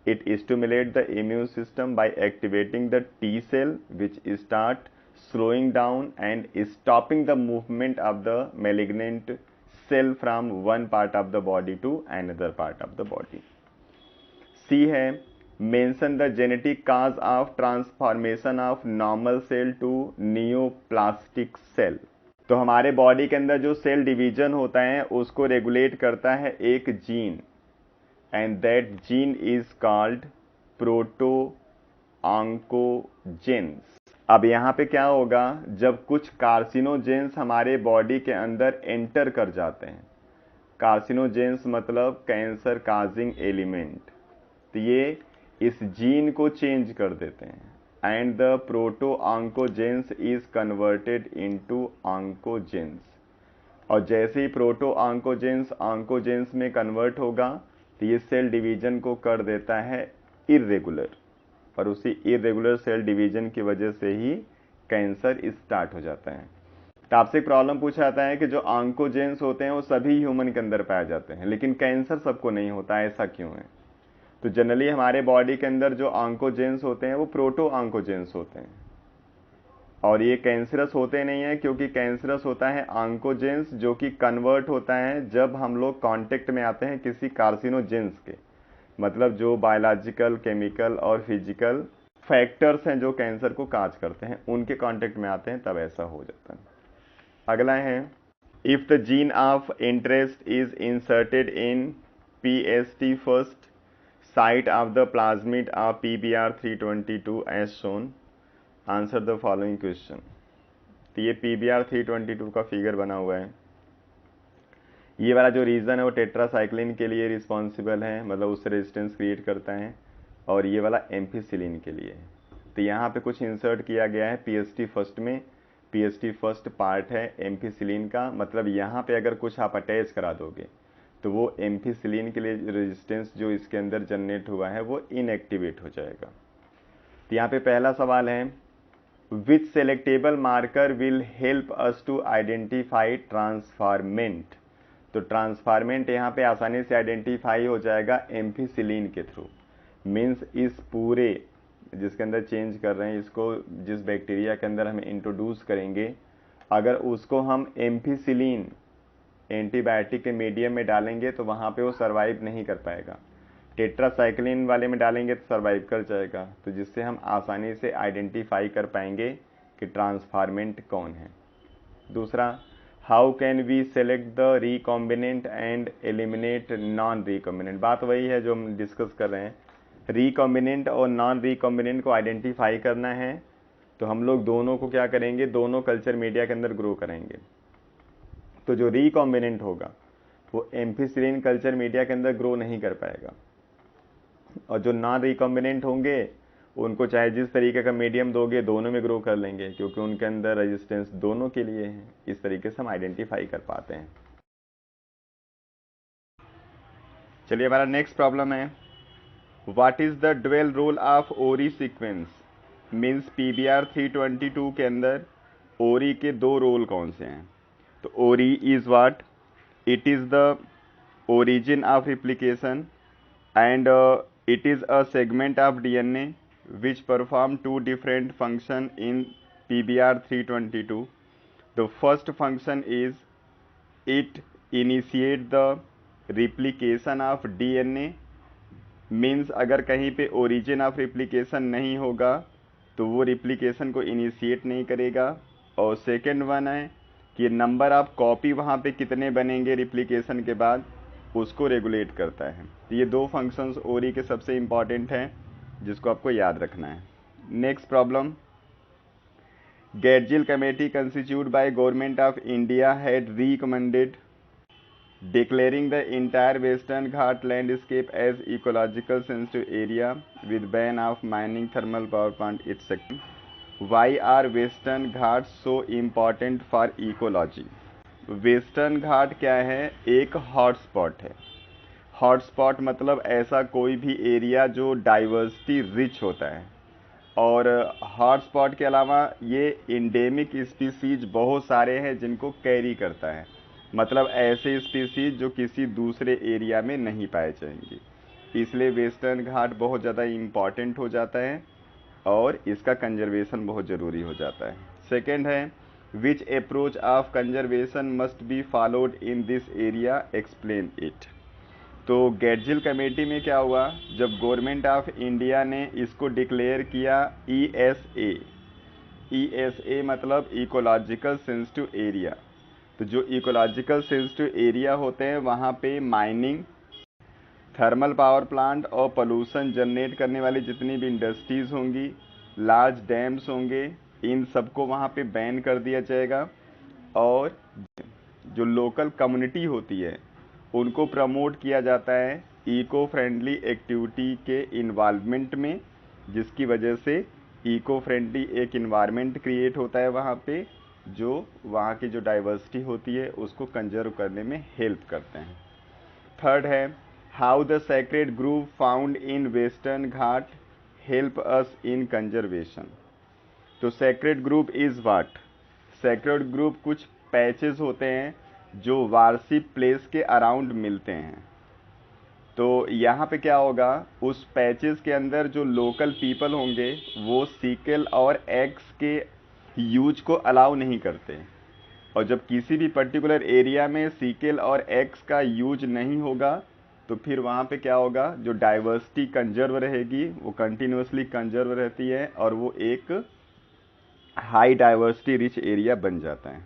S1: It stimulates the immune system by activating the T cell which start slowing down and stopping the movement of the malignant cell from one part of the body to another part of the body. C है, mention the genetic cause of transformation of normal cell to neoplastic cell. तो हमारे body के अंदर जो cell division होता है उसको regulate करता है एक gene, and that gene is called proto-oncogenes. अब यहाँ पे क्या होगा, जब कुछ कार्सिनोजेंस हमारे बॉडी के अंदर एंटर कर जाते हैं, कार्सिनोजेंस मतलब कैंसर काजिंग एलिमेंट, तो ये इस जीन को चेंज कर देते हैं and the proto-oncogenes is converted into oncogenes. और जैसे ही प्रोटो-ऑन्कोजेंस ऑन्कोजेंस में कन्वर्ट होगा तो ये सेल डिवीजन को कर देता है इर्रेगुलर, और उसी इर्रेगुलर सेल डिवीजन की वजह से ही कैंसर स्टार्ट हो जाता है। तो आपसे एक प्रॉब्लम पूछा जाता है कि जो ऑन्कोजेंस होते हैं वो सभी ह्यूमन के अंदर पाए जाते हैं लेकिन कैंसर सबको नहीं होता, ऐसा क्यों है? तो जनरली हमारे बॉडी के अंदर जो ऑन्कोजेंस होते हैं वो प्रोटो ऑन्कोजेंस होते हैं और ये कैंसरस होते नहीं है, क्योंकि कैंसरस होता है ऑन्कोजेंस जो कि कन्वर्ट होता है जब हम लोग कांटेक्ट में आते हैं किसी कार्सिनोजेंस के। मतलब जो बायोलॉजिकल, केमिकल और फिजिकल फैक्टर्स हैं जो कैंसर को काज करते हैं, उनके कांटेक्ट में आते हैं तब ऐसा हो जाता है। अगला है, if the gene of interest is inserted in PST first site of the plasmid of PBR322 as shown, answer the following question. तो ये PBR322 का फिगर बना हुआ है। ये वाला जो रीजन है वो टेट्रासाइक्लिन के लिए रिस्पॉन्सिबल है, मतलब उससे रेजिस्टेंस क्रिएट करता है, और ये वाला एम्फिसिलिन के लिए। तो यहाँ पे कुछ इंसर्ट किया गया है PST फर्स्ट में। PST फर्स्ट पार्ट है एम्फिसिलिन का, मतलब यहाँ पे अगर कुछ आप अटैच करा दोगे तो वो एम्फिसिलिन के लिए रेजिस्टेंस जो इसके अंदर जनरेट हुआ है वो इनएक्टिवेट हो जाएगा। तो यहाँ पे पहला सवाल है, which selectable marker will help us to identify transferment। तो ट्रांसफार्मेंट यहाँ पे आसानी से आइडेंटिफाई हो जाएगा एम्फिसिलिन के थ्रू। मीन्स इस पूरे जिसके अंदर चेंज कर रहे हैं, इसको जिस बैक्टीरिया के अंदर हम इंट्रोड्यूस करेंगे, अगर उसको हम एम्फिसिलिन एंटीबायोटिक के मीडियम में डालेंगे तो वहाँ पे वो सर्वाइव नहीं कर पाएगा। टेट्रासाइक्लिन वाले में डालेंगे तो सर्वाइव कर जाएगा। तो जिससे हम आसानी से आइडेंटिफाई कर पाएंगे कि ट्रांसफार्मेंट कौन है। दूसरा, how can we select the recombinant and eliminate non recombinant. बात वही है जो हम डिस्कस कर रहे हैं रिकॉम्बिनेंट और नॉन रिकॉम्बिनेंट को आइडेंटिफाई करना है तो हम लोग दोनों को क्या करेंगे, दोनों कल्चर मीडिया के अंदर ग्रो करेंगे। तो जो रिकॉम्बिनेंट होगा वो एम्फिसिलिन कल्चर मीडिया के अंदर ग्रो नहीं कर पाएगा, और जो नॉन रिकॉम्बिनेंट होंगे उनको चाहे जिस तरीके का मीडियम दोगे दोनों में ग्रो कर लेंगे, क्योंकि उनके अंदर रेजिस्टेंस दोनों के लिए है। इस तरीके से हम आइडेंटिफाई कर पाते हैं। चलिए हमारा नेक्स्ट प्रॉब्लम है, what is the dual role of ori sequence. Means PBR 322 के अंदर ओरी के दो रोल कौन से हैं। तो ओरी is what, it is the origin of replication and it is a segment of DNA which perform two different function in PBR 322. The first function is it initiate the replication of DNA, means अगर कहीं पे origin of replication नहीं होगा तो वो replication को initiate नहीं करेगा। और सेकेंड वन है कि नंबर ऑफ कॉपी वहाँ पे कितने बनेंगे रिप्लिकेशन के बाद, उसको रेगुलेट करता है। तो ये दो फंक्शंस ओरी के सबसे इंपॉर्टेंट हैं जिसको आपको याद रखना है। Next problem, Gadgil committee constitute by government of India had recommended declaring the entire western Ghat landscape as ecological sensitive area with ban of mining thermal power plant etc. Why are western Ghats so important for ecology? Western Ghat क्या है, एक hotspot है। Hotspot मतलब ऐसा कोई भी area जो diversity rich होता है, और हॉटस्पॉट के अलावा ये इंडेमिक स्पीसीज बहुत सारे हैं जिनको कैरी करता है, मतलब ऐसे स्पीसीज जो किसी दूसरे एरिया में नहीं पाए जाएंगे। इसलिए वेस्टर्न घाट बहुत ज़्यादा इम्पॉर्टेंट हो जाता है और इसका कंजर्वेशन बहुत ज़रूरी हो जाता है। सेकेंड है, which approach of conservation must be followed in this area, explain it. तो गैडजिल कमेटी में क्या हुआ, जब गवर्नमेंट ऑफ इंडिया ने इसको डिक्लेयर किया ESA, ESA मतलब इकोलॉजिकल सेंसिटिव एरिया। तो जो इकोलॉजिकल सेंसिटिव एरिया होते हैं वहाँ पे माइनिंग, थर्मल पावर प्लांट और पोल्यूशन जनरेट करने वाली जितनी भी इंडस्ट्रीज़ होंगी, लार्ज डैम्स होंगे, इन सबको वहाँ पे बैन कर दिया जाएगा। और जो लोकल कम्युनिटी होती है उनको प्रमोट किया जाता है इको फ्रेंडली एक्टिविटी के इन्वॉल्वमेंट में, जिसकी वजह से इको फ्रेंडली एक इन्वायरमेंट क्रिएट होता है वहाँ पे, जो वहाँ की जो डाइवर्सिटी होती है उसको कंजर्व करने में हेल्प करते हैं। थर्ड है, how the sacred group found in western Ghat help us in conservation. तो sacred group is what, sacred group कुछ पैचेस होते हैं जो वार्षिक प्लेस के अराउंड मिलते हैं। तो यहाँ पे क्या होगा, उस पैचेस के अंदर जो लोकल पीपल होंगे वो सीकल और एक्स के यूज को अलाउ नहीं करते, और जब किसी भी पर्टिकुलर एरिया में सीकल और एक्स का यूज नहीं होगा तो फिर वहाँ पे क्या होगा, जो डाइवर्सिटी कंजर्व रहेगी वो कंटिन्यूसली कंजर्व रहती है और वो एक हाई डाइवर्सिटी रिच एरिया बन जाता है।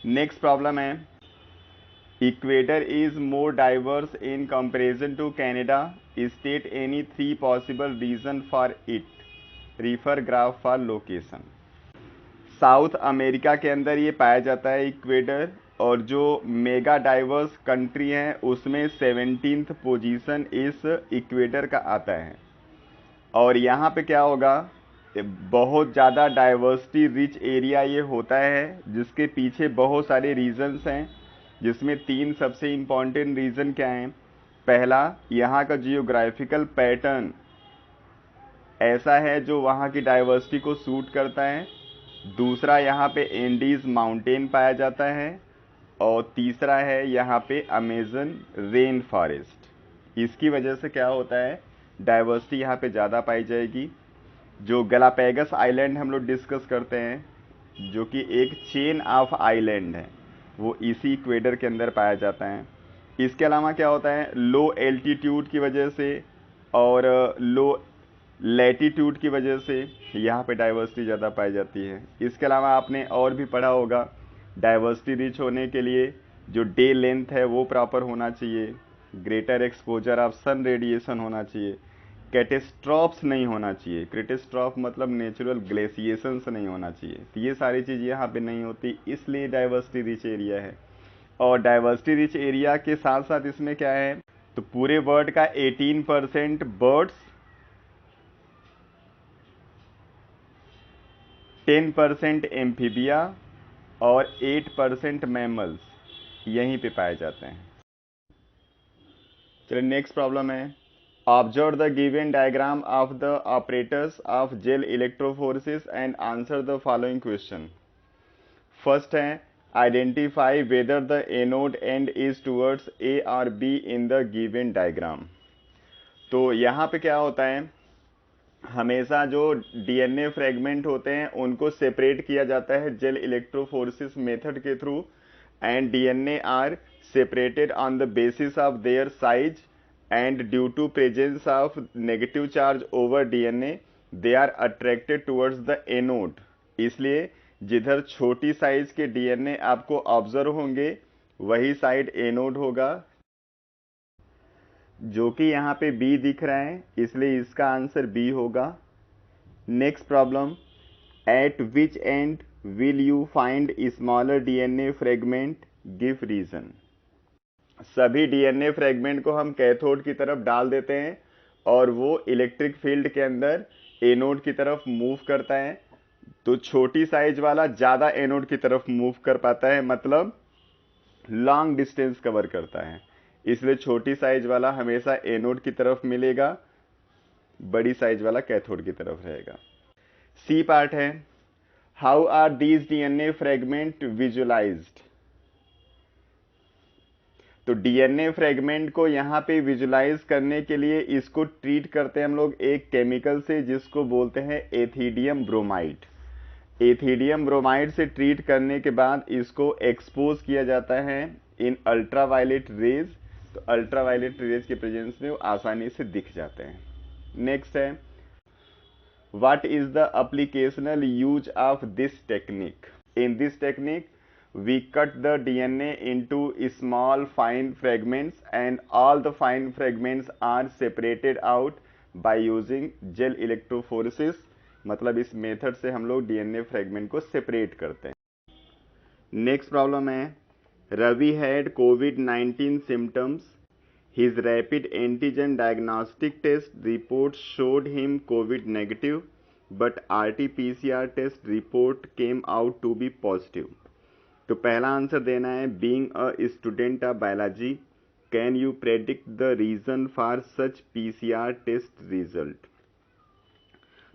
S1: नेक्स्ट प्रॉब्लम है, equator is more diverse in comparison to Canada, state any 3 possible reason for it, refer graph for location. South America के अंदर ये पाया जाता है इक्वेटर, और जो मेगा डाइवर्स कंट्री हैं उसमें 17th पोजीशन इस इक्वेटर का आता है। और यहाँ पे क्या होगा, बहुत ज़्यादा डाइवर्सिटी रिच एरिया ये होता है, जिसके पीछे बहुत सारे रीजन्स हैं, जिसमें 3 सबसे इम्पॉर्टेंट रीज़न क्या हैं। पहला, यहाँ का जियोग्राफिकल पैटर्न ऐसा है जो वहाँ की डाइवर्सिटी को सूट करता है। दूसरा, यहाँ पे एंडीज माउंटेन पाया जाता है। और तीसरा है यहाँ पे अमेजन रेन फॉरेस्ट। इसकी वजह से क्या होता है, डाइवर्सिटी यहाँ पे ज़्यादा पाई जाएगी। जो गलापेगस आइलैंड हम लोग डिस्कस करते हैं, जो कि एक चेन ऑफ आइलैंड है, वो इसी इक्वेटर के अंदर पाया जाता है। इसके अलावा क्या होता है, लो एल्टीट्यूड की वजह से और लो लैटीट्यूड की वजह से यहाँ पे डाइवर्सिटी ज़्यादा पाई जाती है। इसके अलावा आपने और भी पढ़ा होगा, डाइवर्सिटी रिच होने के लिए जो डे लेंथ है वो प्रॉपर होना चाहिए, greater exposure of sun radiation होना चाहिए। कैटेस्ट्रॉफ्स नहीं होना चाहिए। कैटेस्ट्रॉफ मतलब नेचुरल ग्लेशिएशंस नहीं होना चाहिए। तो ये सारी चीज़ यहाँ पे नहीं होती, इसलिए डाइवर्सिटी रिच एरिया है। और डाइवर्सिटी रिच एरिया के साथ साथ इसमें क्या है, तो पूरे वर्ल्ड का 18% बर्ड्स, 10% एम्फीबिया और 8% मैमल्स यहीं पे पाए जाते हैं। चलिए नेक्स्ट प्रॉब्लम है, observe the given diagram of the operators of gel electrophoresis and answer the following question. First है, identify whether the anode end is towards A और B in the given diagram. तो यहाँ पे क्या होता है, हमेशा जो डीएनए फ्रेगमेंट होते हैं उनको सेपरेट किया जाता है जेल इलेक्ट्रोफोरेसिस मेथड के through, and DNA are separated on the basis of their size and due to presence of negative charge over DNA they are attracted towards the anode। इसलिए जिधर छोटी साइज के DNA आपको observe होंगे वही side anode होगा, जो कि यहाँ पे बी दिख रहा है, इसलिए इसका आंसर बी होगा। Next problem, at which end will you find smaller DNA fragment, give reason. सभी डीएनए फ्रेगमेंट को हम कैथोड की तरफ डाल देते हैं और वो इलेक्ट्रिक फील्ड के अंदर एनोड की तरफ मूव करता है। तो छोटी साइज वाला ज्यादा एनोड की तरफ मूव कर पाता है, मतलब लॉन्ग डिस्टेंस कवर करता है, इसलिए छोटी साइज वाला हमेशा एनोड की तरफ मिलेगा, बड़ी साइज वाला कैथोड की तरफ रहेगा। सी पार्ट है, how are these DNA fragment visualized. तो डीएनए फ्रेगमेंट को यहाँ पे विजुलाइज करने के लिए इसको ट्रीट करते हैं हम लोग एक केमिकल से जिसको बोलते हैं एथिडियम ब्रोमाइड। एथिडियम ब्रोमाइड से ट्रीट करने के बाद इसको एक्सपोज किया जाता है इन अल्ट्रावायलेट रेज। तो अल्ट्रावायलेट रेज के प्रेजेंस में वो आसानी से दिख जाते हैं। नेक्स्ट है, what is the applicational use of this technique. In this technique we cut the DNA into small fine fragments and all the fine fragments are separated out by using gel electrophoresis। मतलब इस method से हम लोग DNA fragment को separate करते हैं। Next problem है, Ravi had कोविड-19 symptoms, his rapid antigen diagnostic test report showed him COVID negative but RT PCR test report came out to be positive. तो पहला आंसर देना है, being a student of biology can you predict the reason for such PCR test result.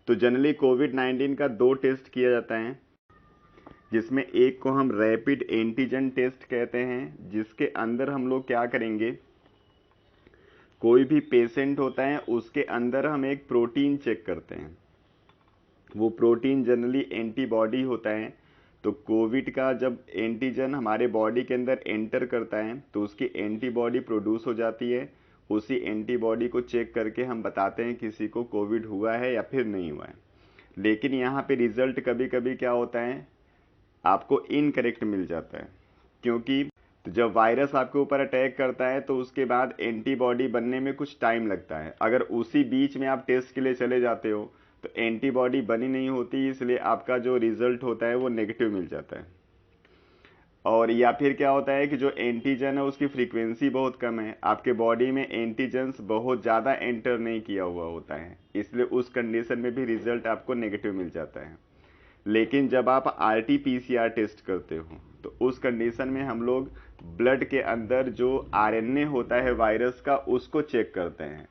S1: तो generally कोविड-19 का 2 test किया जाता है, जिसमें एक को हम रैपिड एंटीजन टेस्ट कहते हैं, जिसके अंदर हम लोग क्या करेंगे, कोई भी पेशेंट होता है उसके अंदर हम एक प्रोटीन चेक करते हैं। वो प्रोटीन जनरली एंटीबॉडी होता है। तो कोविड का जब एंटीजन हमारे बॉडी के अंदर एंटर करता है तो उसकी एंटीबॉडी प्रोड्यूस हो जाती है। उसी एंटीबॉडी को चेक करके हम बताते हैं किसी को कोविड हुआ है या फिर नहीं हुआ है। लेकिन यहाँ पे रिजल्ट कभी कभी क्या होता है, आपको इनकरेक्ट मिल जाता है, क्योंकि तो जब वायरस आपके ऊपर अटैक करता है तो उसके बाद एंटीबॉडी बनने में कुछ टाइम लगता है। अगर उसी बीच में आप टेस्ट के लिए चले जाते हो तो एंटीबॉडी बनी नहीं होती, इसलिए आपका जो रिजल्ट होता है वो नेगेटिव मिल जाता है। और या फिर क्या होता है कि जो एंटीजन है उसकी फ्रीक्वेंसी बहुत कम है, आपके बॉडी में एंटीजन्स बहुत ज़्यादा एंटर नहीं किया हुआ होता है, इसलिए उस कंडीशन में भी रिजल्ट आपको नेगेटिव मिल जाता है। लेकिन जब आप आरटी-पीसीआर टेस्ट करते हो तो उस कंडीशन में हम लोग ब्लड के अंदर जो आरएनए होता है वायरस का उसको चेक करते हैं,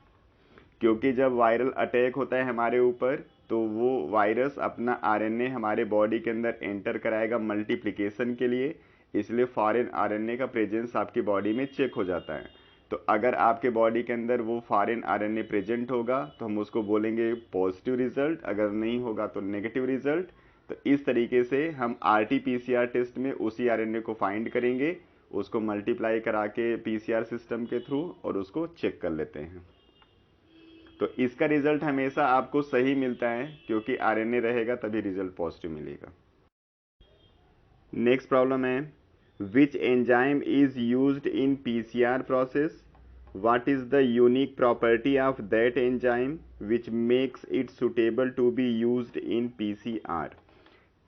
S1: क्योंकि जब वायरल अटैक होता है हमारे ऊपर तो वो वायरस अपना आरएनए हमारे बॉडी के अंदर एंटर कराएगा मल्टीप्लिकेशन के लिए, इसलिए फॉरेन आरएनए का प्रेजेंस आपकी बॉडी में चेक हो जाता है। तो अगर आपके बॉडी के अंदर वो फॉरेन आरएनए प्रेजेंट होगा तो हम उसको बोलेंगे पॉजिटिव रिजल्ट, अगर नहीं होगा तो नेगेटिव रिजल्ट। तो इस तरीके से हम आरटी-पीसीआर टेस्ट में उसी आरएनए को फाइंड करेंगे, उसको मल्टीप्लाई करा के पीसीआर सिस्टम के थ्रू और उसको चेक कर लेते हैं। तो इसका रिजल्ट हमेशा आपको सही मिलता है, क्योंकि आरएनए रहेगा तभी रिजल्ट पॉजिटिव मिलेगा। नेक्स्ट प्रॉब्लम है, which enzyme is used in PCR process What is the unique property of that enzyme which makes it suitable to be used in PCR?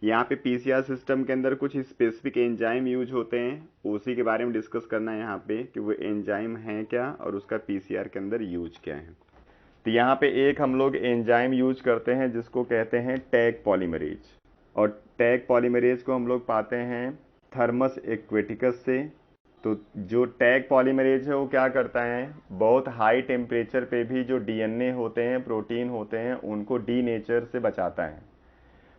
S1: यहाँ पे पीसीआर सिस्टम के अंदर कुछ specific enzyme use होते हैं, उसी के बारे में डिस्कस करना है यहाँ पे कि वो एंजाइम है क्या और उसका पीसीआर के अंदर यूज क्या है। तो यहाँ पे एक हम लोग एंजाइम यूज करते हैं जिसको कहते हैं टैग पॉलीमरेज, और टैग पॉलीमरेज को हम लोग पाते हैं थर्मस एक्वेटिकस से। तो जो टैग पॉलीमरेज है वो क्या करता है, बहुत हाई टेम्परेचर पे भी जो डीएनए होते हैं, प्रोटीन होते हैं, उनको डीनेचर से बचाता है।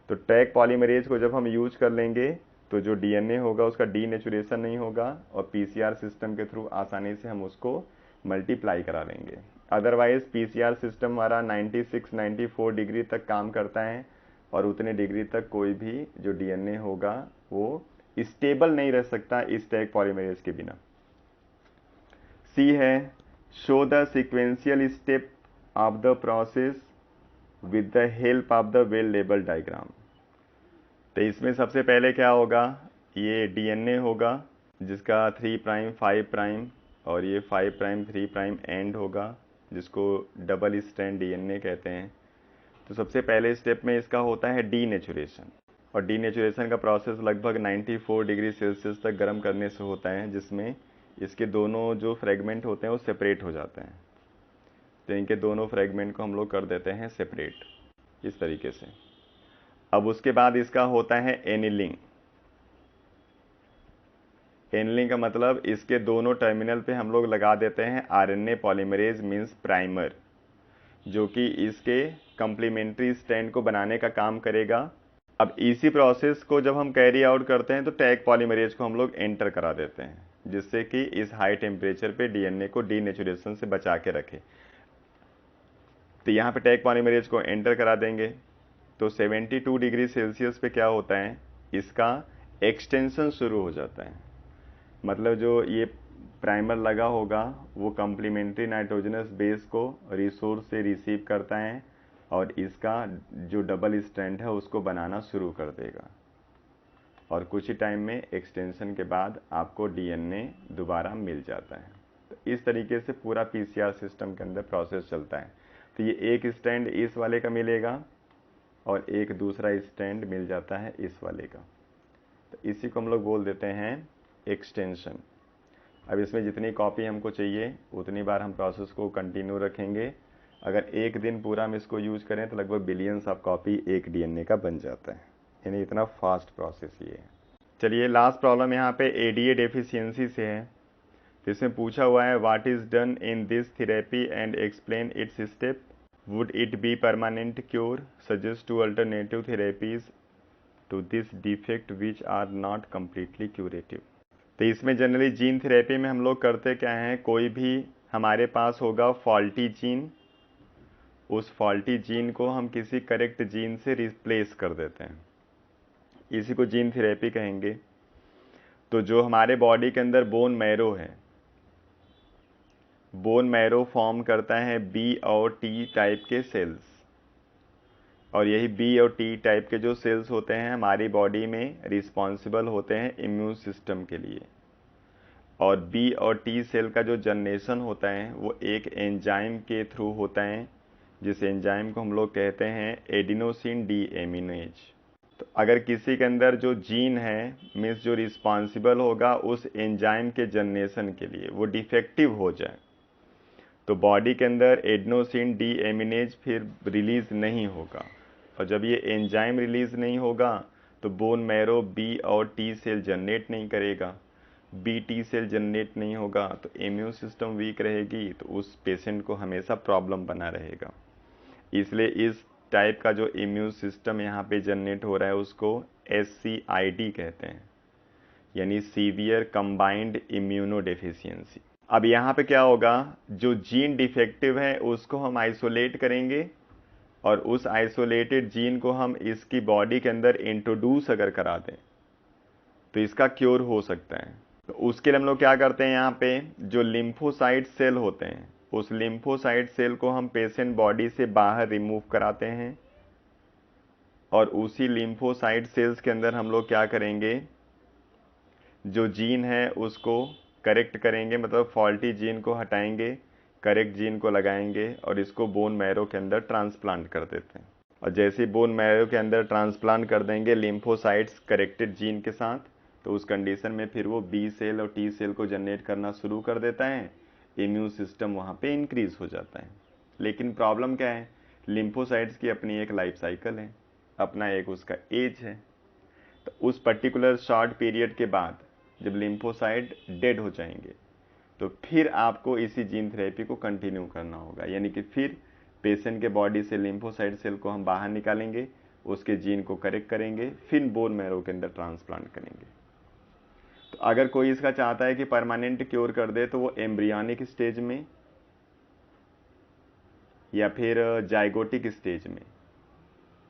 S1: तो टैग पॉलीमरेज को जब हम यूज कर लेंगे तो जो डीएनए होगा उसका डीनेचुरेशन नहीं होगा और पीसीआर सिस्टम के थ्रू आसानी से हम उसको मल्टीप्लाई करा लेंगे। अदरवाइज पीसीआर सिस्टम हमारा 96-94 डिग्री तक काम करता है और उतने डिग्री तक कोई भी जो डीएनए होगा वो स्टेबल नहीं रह सकता इस टैग पॉलीमरेज के बिना। सी है show the sequential step of the process with the help of the well label diagram. तो इसमें सबसे पहले क्या होगा, ये डीएनए होगा जिसका 3 प्राइम 5 प्राइम और ये 5 प्राइम 3 प्राइम एंड होगा जिसको डबल स्ट्रैंड डीएनए कहते हैं। तो सबसे पहले स्टेप में इसका होता है डीनेचुरेशन, और डीनेचुरेशन का प्रोसेस लगभग 94 डिग्री सेल्सियस तक गर्म करने से होता है, जिसमें इसके दोनों जो फ्रेगमेंट होते हैं वो सेपरेट हो जाते हैं। तो इनके दोनों फ्रेगमेंट को हम लोग कर देते हैं सेपरेट इस तरीके से। अब उसके बाद इसका होता है एनिलिंग। एनिलिंग का मतलब इसके दोनों टर्मिनल पे हम लोग लगा देते हैं आरएनए पॉलीमरेज मींस प्राइमर, जो कि इसके कंप्लीमेंट्री स्ट्रैंड को बनाने का काम करेगा। अब इसी प्रोसेस को जब हम कैरी आउट करते हैं तो टैग पॉलीमरेज को हम लोग एंटर करा देते हैं, जिससे कि इस हाई टेम्परेचर पे डीएनए को डीनेचुरेशन से बचा के रखे। तो यहाँ पे टैग पॉलीमरेज को एंटर करा देंगे तो 72 डिग्री सेल्सियस पे क्या होता है, इसका एक्सटेंशन शुरू हो जाता है। मतलब जो ये प्राइमर लगा होगा वो कंप्लीमेंट्री नाइट्रोजनस बेस को रिसोर्स से रिसीव करता है और इसका जो डबल स्ट्रैंड है उसको बनाना शुरू कर देगा, और कुछ ही टाइम में एक्सटेंशन के बाद आपको डीएनए दोबारा मिल जाता है। तो इस तरीके से पूरा पीसीआर सिस्टम के अंदर प्रोसेस चलता है। तो ये एक स्ट्रैंड इस वाले का मिलेगा और एक दूसरा स्ट्रैंड मिल जाता है इस वाले का। तो इसी को हम लोग बोल देते हैं एक्सटेंशन। अब इसमें जितनी कॉपी हमको चाहिए उतनी बार हम प्रोसेस को कंटिन्यू रखेंगे। अगर एक दिन पूरा हम इसको यूज करें तो लगभग बिलियंस ऑफ कॉपी एक डीएनए का बन जाता है, यानी इतना फास्ट प्रोसेस ये है। चलिए लास्ट प्रॉब्लम यहाँ पे एडीए डेफिशिएंसी से है। तो इसमें पूछा हुआ है what is done in this therapy and explain its step. Would it be permanent cure, suggest 2 alternative therapies to this defect which are not completely curative. तो इसमें जनरली जीन थेरेपी में हम लोग करते क्या हैं, कोई भी हमारे पास होगा फॉल्टी जीन, उस फॉल्टी जीन को हम किसी करेक्ट जीन से रिप्लेस कर देते हैं, इसी को जीन थेरेपी कहेंगे। तो जो हमारे बॉडी के अंदर बोन मैरो है, बोन मैरो फॉर्म करता है बी और टी टाइप के सेल्स, और यही बी और टी टाइप के जो सेल्स होते हैं हमारी बॉडी में रिस्पॉन्सिबल होते हैं इम्यून सिस्टम के लिए। और बी और टी सेल का जो जनरेशन होता है वो एक एंजाइम के थ्रू होता है, जिस एंजाइम को हम लोग कहते हैं एडिनोसिन डीएमिनेज। तो अगर किसी के अंदर जो जीन है मीन्स जो रिस्पॉन्सिबल होगा उस एंजाइम के जनरेशन के लिए वो डिफेक्टिव हो जाए, तो बॉडी के अंदर एडिनोसिन डीएमिनेज फिर रिलीज नहीं होगा, और जब ये एंजाइम रिलीज नहीं होगा तो बोन मैरो बी और टी सेल जनरेट नहीं करेगा। बी टी सेल जनरेट नहीं होगा तो इम्यून सिस्टम वीक रहेगी, तो उस पेशेंट को हमेशा प्रॉब्लम बना रहेगा। इसलिए इस टाइप का जो इम्यून सिस्टम यहाँ पे जनरेट हो रहा है उसको SCID कहते हैं, यानी सीवियर कंबाइंड इम्यूनो डेफिशिएंसी। अब यहाँ पे क्या होगा, जो जीन डिफेक्टिव है उसको हम आइसोलेट करेंगे और उस आइसोलेटेड जीन को हम इसकी बॉडी के अंदर इंट्रोड्यूस अगर करा दें तो इसका क्योर हो सकता है। तो उसके लिए हम लोग क्या करते हैं, यहाँ पे जो लिम्फोसाइट सेल होते हैं उस लिम्फोसाइट सेल को हम पेशेंट बॉडी से बाहर रिमूव कराते हैं, और उसी लिम्फोसाइट सेल्स के अंदर हम लोग क्या करेंगे, जो जीन है उसको करेक्ट करेंगे, मतलब फॉल्टी जीन को हटाएंगे, करेक्ट जीन को लगाएंगे और इसको बोन मैरो के अंदर ट्रांसप्लांट कर देते हैं। और जैसे ही बोन मैरो के अंदर ट्रांसप्लांट कर देंगे लिम्फोसाइट्स करेक्टेड जीन के साथ, तो उस कंडीशन में फिर वो बी सेल और टी सेल को जनरेट करना शुरू कर देता है, इम्यून सिस्टम वहाँ पे इंक्रीज हो जाता है। लेकिन प्रॉब्लम क्या है, लिम्फोसाइट्स की अपनी एक लाइफ साइकिल है, अपना एक उसका एज है। तो उस पर्टिकुलर शॉर्ट पीरियड के बाद जब लिम्फोसाइट डेड हो जाएंगे तो फिर आपको इसी जीन थेरेपी को कंटिन्यू करना होगा, यानी कि फिर पेशेंट के बॉडी से लिम्फोसाइट सेल को हम बाहर निकालेंगे, उसके जीन को करेक्ट करेंगे, फिर बोन मैरो के अंदर ट्रांसप्लांट करेंगे। तो अगर कोई इसका चाहता है कि परमानेंट क्योर कर दे तो वो एम्ब्रियॉनिक स्टेज में या फिर जाइगोटिक स्टेज में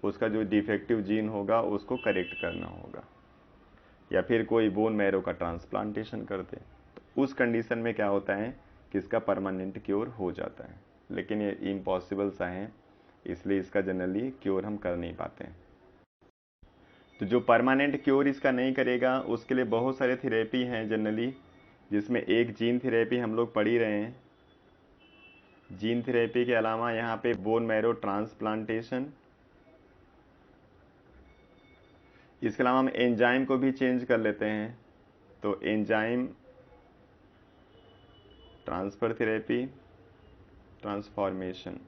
S1: उसका जो डिफेक्टिव जीन होगा उसको करेक्ट करना होगा, या फिर कोई बोन मैरो का ट्रांसप्लांटेशन कर दे। तो उस कंडीशन में क्या होता है कि इसका परमानेंट क्योर हो जाता है, लेकिन ये इम्पॉसिबल सा है, इसलिए इसका जनरली क्योर हम कर नहीं पाते हैं। तो जो परमानेंट क्योर इसका नहीं करेगा उसके लिए बहुत सारे थेरेपी हैं जनरली, जिसमें एक जीन थेरेपी हम लोग पढ़ ही रहे हैं। जीन थेरेपी के अलावा यहाँ पे बोन मैरो ट्रांसप्लांटेशन, इसके अलावा हम एंजाइम को भी चेंज कर लेते हैं, तो enzyme transfer therapy, transformation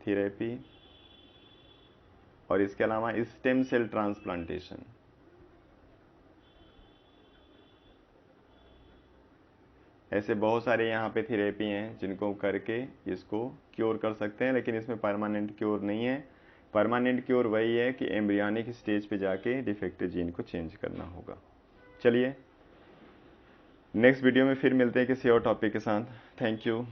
S1: therapy, और इसके अलावा स्टेम सेल ट्रांसप्लांटेशन। ऐसे बहुत सारे यहाँ पे थेरेपी हैं जिनको करके इसको क्योर कर सकते हैं, लेकिन इसमें परमानेंट क्योर नहीं है। परमानेंट क्योर वही है कि एम्ब्रियॉनिक स्टेज पे जाके डिफेक्टिव जीन को चेंज करना होगा। चलिए नेक्स्ट वीडियो में फिर मिलते हैं किसी और टॉपिक के साथ। Thank you.